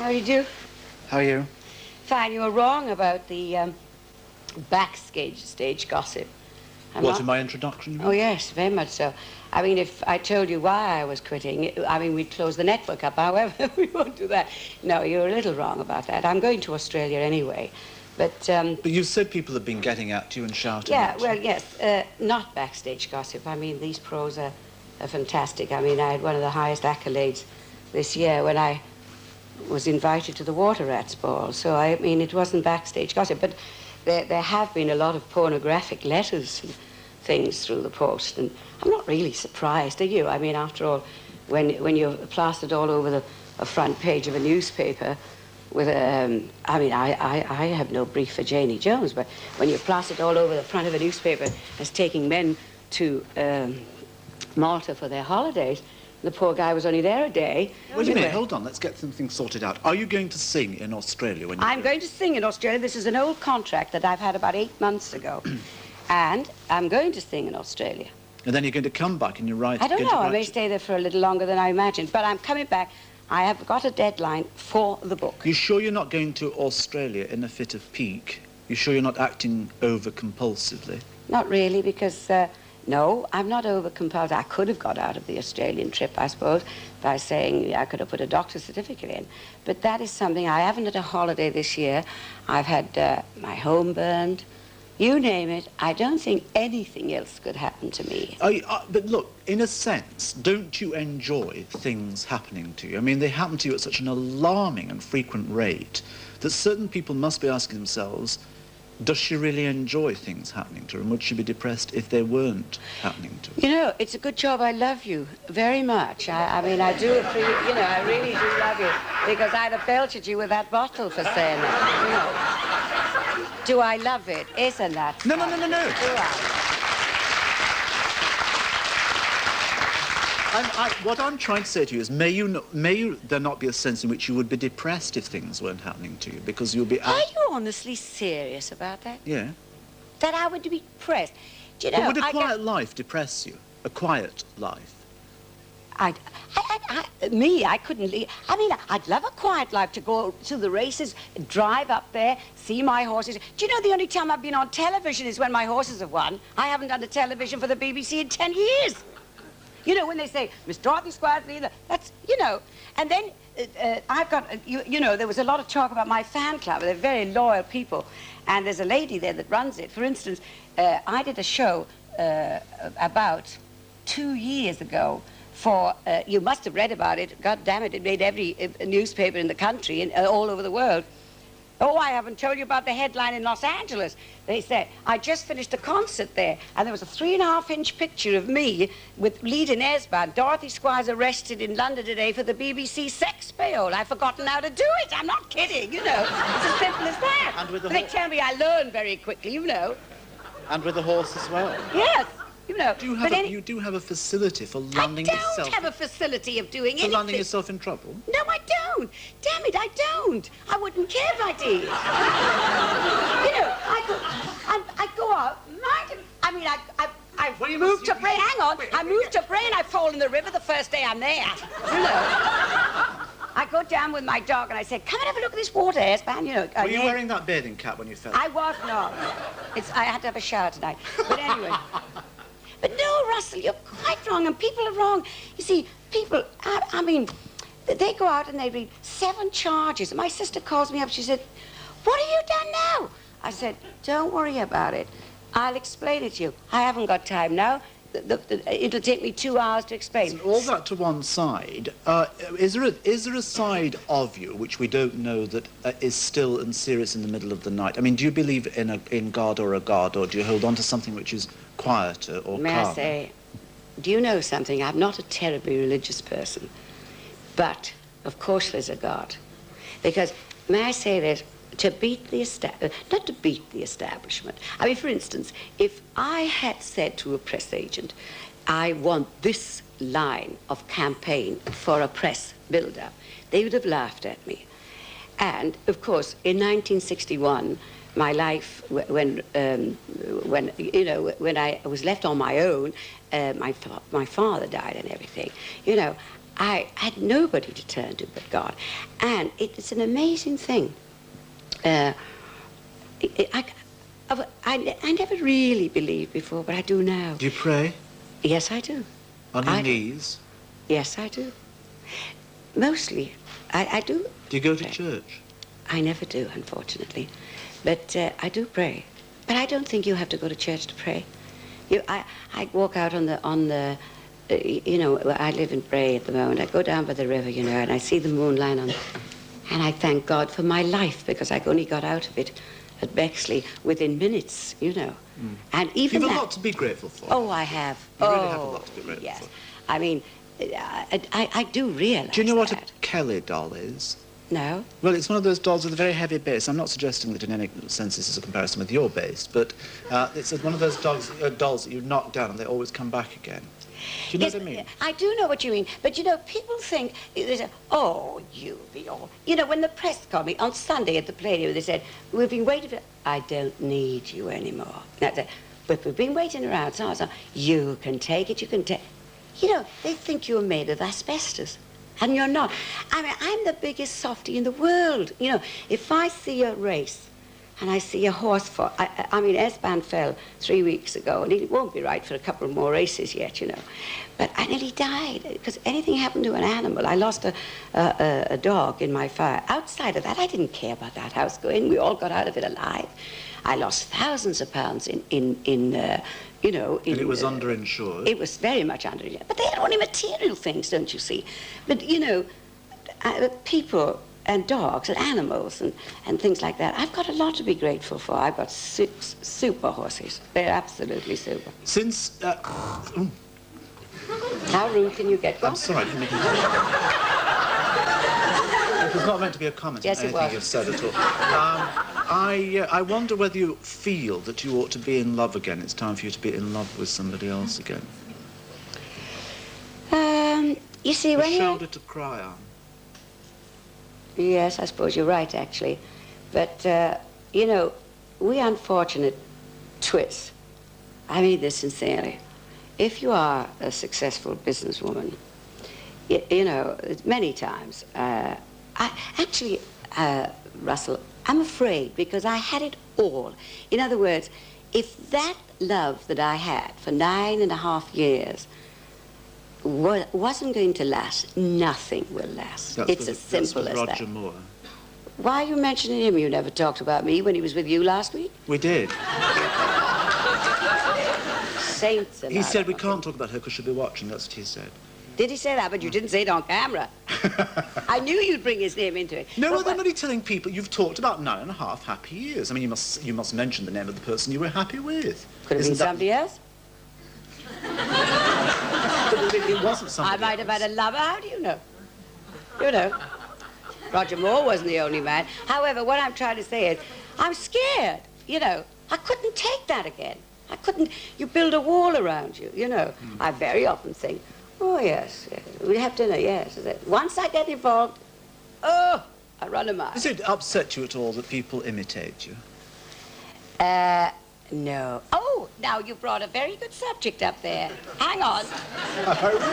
How do you do? How are you? Fine. You were wrong about the backstage gossip. In my introduction? Oh, yes, very much so. I mean, if I told you why I was quitting, I mean, we'd close the network up. However, we won't do that. No, you're a little wrong about that. I'm going to Australia anyway. But you said people have been getting at you and shouting at you. Yeah, well, yes. Not backstage gossip. I mean, these pros are fantastic. I mean, I had one of the highest accolades this year when I was invited to the Water Rats Ball. So, I mean, it wasn't backstage gossip. But there have been a lot of pornographic letters and things through the post. And I'm not really surprised, are you? I mean, after all, when you're plastered all over the front page of a newspaper with a, I mean, I have no brief for Janie Jones, but when you're plastered all over the front of a newspaper as taking men to Malta for their holidays, the poor guy was only there a day. Wait a minute, hold on, let's get something sorted out. Are you going to sing in Australia when you I'm going to sing in Australia. This is an old contract that I've had about 8 months ago. And I'm going to sing in Australia. And then you're going to come back and you're right. I don't know, I may stay there for a little longer than I imagined, but I'm coming back. I have got a deadline for the book. You sure you're not going to Australia in a fit of pique? You sure you're not acting over-compulsively? Not really, because, no, I'm not over-compulsive. I could have got out of the Australian trip, I suppose, by saying I could have put a doctor's certificate in. But that is something, I haven't had a holiday this year. I've had my home burned. You name it, I don't think anything else could happen to me. But look, in a sense, don't you enjoy things happening to you? I mean, they happen to you at such an alarming and frequent rate that certain people must be asking themselves, does she really enjoy things happening to her, and would she be depressed if they weren't happening to her? You know, it's a good job I love you very much. I mean, I do appreciate, you know, I really do love you, because I'd have belted you with that bottle for saying that, you know. Do I love it? Isn't that No. Do I? What I'm trying to say to you is, may there not be a sense in which you would be depressed if things weren't happening to you, because you'll be... Are you honestly serious about that? Yeah. That I would be depressed? Do you know, but would a quiet life depress you? A quiet life? I couldn't leave. I mean, I'd love a quiet life, to go to the races, drive up there, see my horses. Do you know the only time I've been on television is when my horses have won? I haven't done a television for the BBC in 10 years. You know, when they say, Miss Dorothy Squires, that's, you know. And then I've got, you know, there was a lot of talk about my fan club. They're very loyal people. And there's a lady there that runs it. For instance, I did a show about 2 years ago for, you must have read about it, God damn it, it made every newspaper in the country and all over the world. Oh, I haven't told you about the headline in Los Angeles. They said, I just finished a concert there, and there was a 3.5-inch picture of me with leading Esband, Dorothy Squires arrested in London today for the BBC sex payole. I've forgotten how to do it. I'm not kidding, you know. It's as simple as that. And with the they tell me I learn very quickly, you know. And with the horse as well. Yes. You know, you do have a facility for landing yourself... I don't have a facility of doing anything. For landing yourself in trouble? No, I don't. Damn it, I don't. I wouldn't care if I did. You know, I go out, I mean, I moved to pray. Hang on. I moved to pray and I fall in the river the first day I'm there. You know. I go down with my dog and I said, come and have a look at this water, Espan, you know. Were you wearing that bathing cap when you fell? I was not. I had to have a shower tonight. But anyway... But no, Russell, you're quite wrong, and people are wrong. You see, people, I mean, they go out and they read 7 charges. My sister calls me up, she said, what have you done now? I said, don't worry about it. I'll explain it to you. I haven't got time now. It'll take me 2 hours to explain. So all that to one side, is there a side of you which we don't know that is still and serious in the middle of the night? I mean, do you believe in God or a God, or do you hold on to something which is quieter or calmer? May I say, do you know something? I'm not a terribly religious person, but of course there's a God. Because, may I say this, to beat the not to beat the establishment. I mean, for instance, if I had said to a press agent, I want this line of campaign for a press build-up, they would have laughed at me. And, of course, in 1961, my life, when you know, when I was left on my own, my father died and everything, you know, I had nobody to turn to but God. And it's an amazing thing. I never really believed before, but I do now. Do you pray? Yes, I do. On your knees? Yes, I do. Mostly, I do. Do you go to pray. church? I never do, unfortunately. But I do pray. But I don't think you have to go to church to pray. I walk out on the you know, I live in Bray at the moment. I go down by the river, you know, and I see the moonlight on, and I thank God for my life, because I only got out of it at Bexley within minutes, you know. And even You've a lot to be grateful for. Oh, I have. You really have a lot to be grateful yes. for. I mean, I do realise. Do you know what a that. Kelly doll is? No. Well, it's one of those dolls with a very heavy base. I'm not suggesting that in any sense this is a comparison with your base, but it's one of those dolls that you knock down and they always come back again. Do you know Yes, what I mean? I do know what you mean, but you know, people think, they say, oh, you be all... You know, when the press called me on Sunday at the Palladium, they said, we've been waiting for... I don't need you anymore. But we've been waiting around, so you can take it, you can take... You know, they think you're made of asbestos, and you're not. I mean, I'm the biggest softie in the world. You know, if I see a race, and I see a horse fall. I mean, S-Band fell 3 weeks ago, and he won't be right for a couple more races yet, you know. But I nearly died, because anything happened to an animal. I lost a dog in my fire. Outside of that, I didn't care about that house going. We all got out of it alive. I lost thousands of pounds in you know... And it was underinsured. It was very much underinsured. But they had only material things, don't you see? But, you know, people... and dogs and animals and things like that. I've got a lot to be grateful for. I've got 6 super horses. They're absolutely super. Since... How rude can you get? Go on. I'm sorry, I didn't make it. It was not meant to be a comment Yes, on it anything was. you've said at all. I wonder whether you feel that you ought to be in love again. It's time for you to be in love with somebody else again. You see, A when shoulder to cry on. Yes, I suppose you're right, actually. But, you know, we unfortunate twits, I mean this sincerely, if you are a successful businesswoman, you know, many times, Russell, I'm afraid, because I had it all. In other words, if that love that I had for 9.5 years wasn't going to last, nothing will last. It's as simple as that. Roger Moore. Why are you mentioning him? You never talked about me when he was with you last week? We did. Saints and He said we can't talk about her because she'll be watching. That's what he said. Did he say that? But you didn't say it on camera. I knew you'd bring his name into it. No, But they're only telling people you've talked about 9.5 happy years. I mean, you must mention the name of the person you were happy with. Could have been somebody else. It wasn't somebody I might have else. had a lover. How do you know? You know. Roger Moore wasn't the only man. However, what I'm trying to say is, I'm scared. You know, I couldn't take that again. I couldn't. You build a wall around you. You know. I very often think, oh yes, we have dinner. Yes. Once I get involved, oh, I run a mile. Does it upset you at all that people imitate you? No. Oh, now you brought a very good subject up there. Hang on.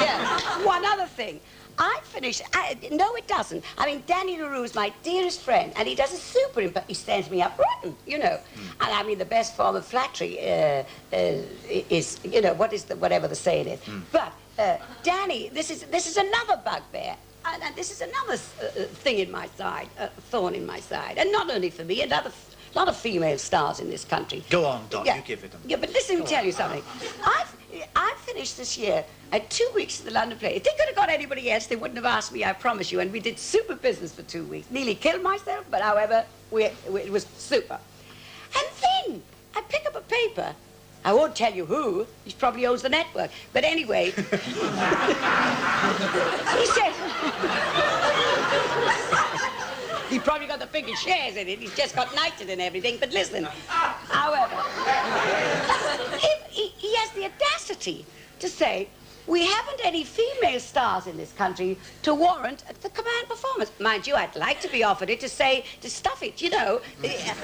Yeah. One other thing. I finished... no, it doesn't. I mean, Danny LaRue's my dearest friend, and he does a super... he stands me up rotten, you know. And I mean, the best form of flattery is, you know, whatever the saying is. But, Danny, this is another bugbear. And this is another thing in my side, thorn in my side. And not only for me, a lot of female stars in this country. Go on, Doc, Yeah. you give it them. Yeah, but listen, let me tell you something. I've finished this year at 2 weeks at the London Play. If they could have got anybody else, they wouldn't have asked me, I promise you. And we did super business for 2 weeks. Nearly killed myself, but however, it was super. And then I pick up a paper. I won't tell you who. He probably owns the network. But anyway, he said... He probably got the biggest shares in it. He's just got knighted and everything. But listen, however, he has the audacity to say, we haven't any female stars in this country to warrant the command performance. Mind you, I'd like to be offered it to stuff it, you know.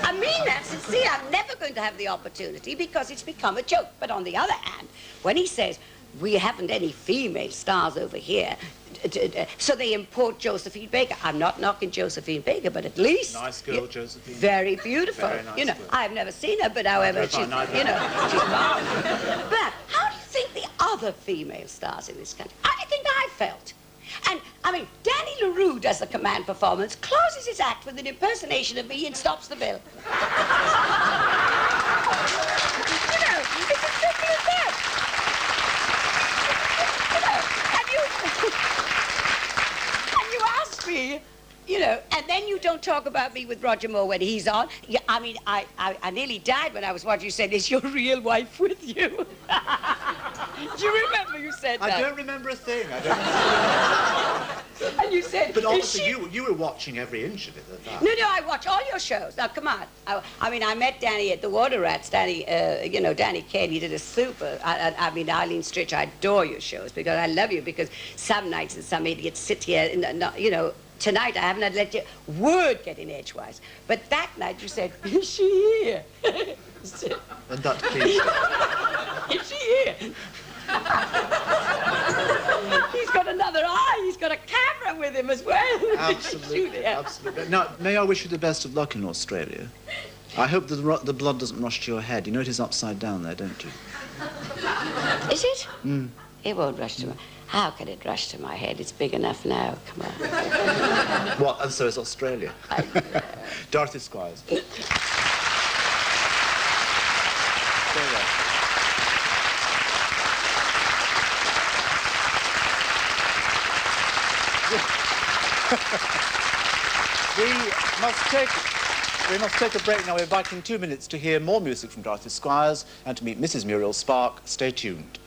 I mean that sincere. I'm never going to have the opportunity because it's become a joke. But on the other hand, when he says, we haven't any female stars over here, so they import Josephine Baker. I'm not knocking Josephine Baker, but at least... Nice girl, Josephine. Very beautiful. Very nice you know, girl. I've never seen her, but however, Neither she's, have I, neither. you know, she's marvelous. But how do you think the other female stars in this country, how do you think I felt? And, I mean, Danny LaRue does the command performance, closes his act with an impersonation of me and stops the bill. You know, it's as simple as that. You know, and you ask me, you know, and then you don't talk about me with Roger Moore when he's on. Yeah, I mean, I nearly died when I was watching you said, is your real wife with you? Do you remember you said that? I don't remember a thing. I don't. And you said, But is obviously she... you were watching every inch of it at that. No, I watch all your shows. Now, come on. I mean, I met Danny at the Water Rats. Danny, you know, Danny Kane, he did a super... I mean, Eileen Stritch, I adore your shows because I love you because some nights and some idiots sit here, you know, tonight I haven't had let you word get in edgewise. But that night you said, is she here? And that pleased. Is she here? He's got another eye. He's got a camera with him as well. Absolutely, absolutely. Now, may I wish you the best of luck in Australia? I hope that the blood doesn't rush to your head. You know it is upside down there, don't you? Is it? Mm. It won't rush to my... How can it rush to my head? It's big enough now. Come on. What? And so is Australia. Dorothy Squires. Stay there. We must take a break now. We're back in 2 minutes to hear more music from Dorothy Squires and to meet Mrs. Muriel Spark. Stay tuned.